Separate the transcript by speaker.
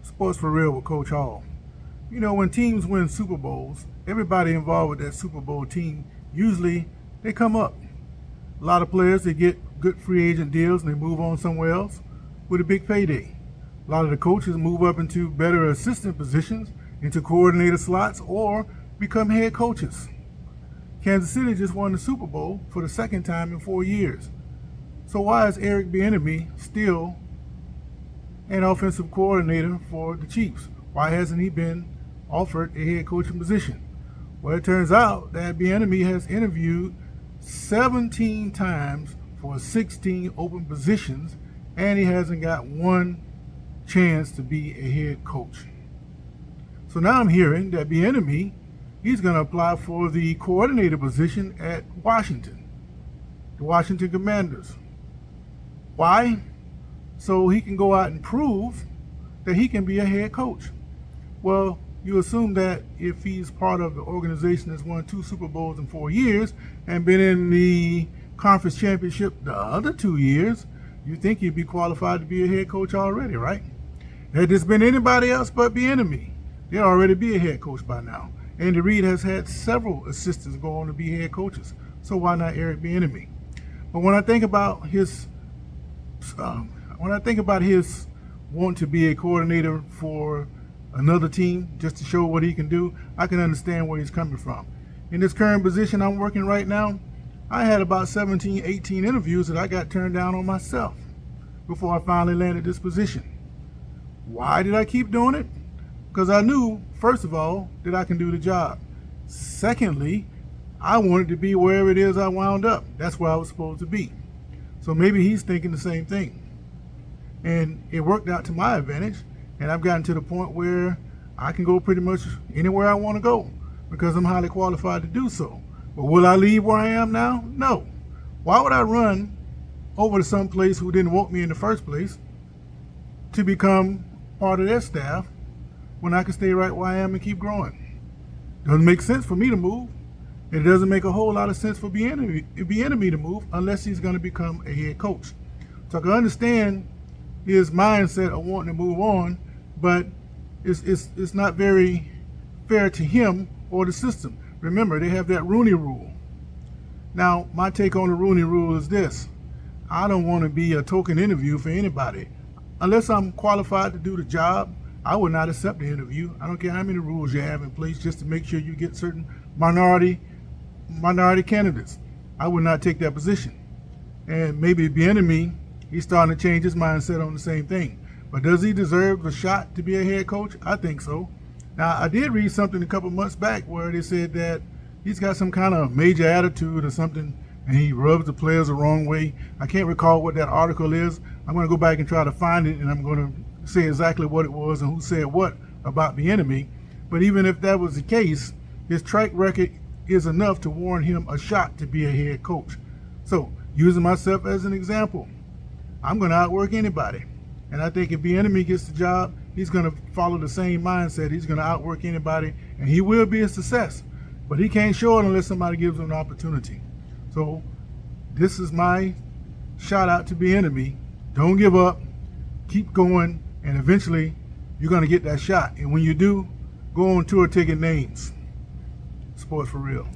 Speaker 1: Sports for Real with Coach Hall. You know, when teams win Super Bowls, everybody involved with that Super Bowl team, usually they come up. A lot of players, they get good free agent deals and they move on somewhere else with a big payday. A lot of the coaches move up into better assistant positions, into coordinator slots, or become head coaches. Kansas City just won the Super Bowl for the second time in 4 years. So why is Eric Bienemy still an offensive coordinator for the Chiefs? Why hasn't he been offered a head coaching position? Well, it turns out that Bienemy has interviewed 17 times for 16 open positions, and he hasn't got one chance to be a head coach. So now I'm hearing that Bienemy, he's going to apply for the coordinator position at Washington, the Washington Commanders. Why? So he can go out and prove that he can be a head coach. Well, you assume that if he's part of the organization that's won 2 Super Bowls in 4 years and been in the conference championship the other 2 years, you think he'd be qualified to be a head coach already, right? Had this been anybody else but Bienemy, they'd already be a head coach by now. Andy Reid has had several assistants go on to be head coaches, so why not Eric Bienemy? But when I think about his want to be a coordinator for another team just to show what he can do, I can understand where he's coming from. In this current position I'm working right now, I had about 17, 18 interviews that I got turned down on myself before I finally landed this position. Why did I keep doing it? Because I knew, first of all, that I can do the job. Secondly, I wanted to be wherever it is I wound up. That's where I was supposed to be. So maybe he's thinking the same thing. And it worked out to my advantage, and I've gotten to the point where I can go pretty much anywhere I want to go because I'm highly qualified to do so. But will I leave where I am now? No. Why would I run over to some place who didn't want me in the first place to become part of their staff when I can stay right where I am and keep growing? Doesn't make sense for me to move. It doesn't make a whole lot of sense for Bienemy to move unless he's going to become a head coach. So I can understand his mindset of wanting to move on, but it's not very fair to him or the system. Remember, they have that Rooney Rule. Now, my take on the Rooney Rule is this. I don't want to be a token interview for anybody. Unless I'm qualified to do the job, I would not accept the interview. I don't care how many rules you have in place just to make sure you get certain minority candidates. I would not take that position. And maybe Bienemy, he's starting to change his mindset on the same thing. But does he deserve a shot to be a head coach? I think so. Now, I did read something a couple months back where they said that he's got some kind of major attitude or something, and he rubs the players the wrong way. I can't recall what that article is. I'm going to go back and try to find it, and I'm going to say exactly what it was and who said what about Bienemy. But even if that was the case, his track record is enough to warrant him a shot to be a head coach. So, using myself as an example, I'm going to outwork anybody. And I think if Bienemy gets the job, he's going to follow the same mindset. He's going to outwork anybody, and he will be a success. But he can't show it unless somebody gives him an opportunity. So this is my shout out to Bienemy. Don't give up. Keep going, and eventually you're going to get that shot. And when you do, go on tour taking names. Sports for Real.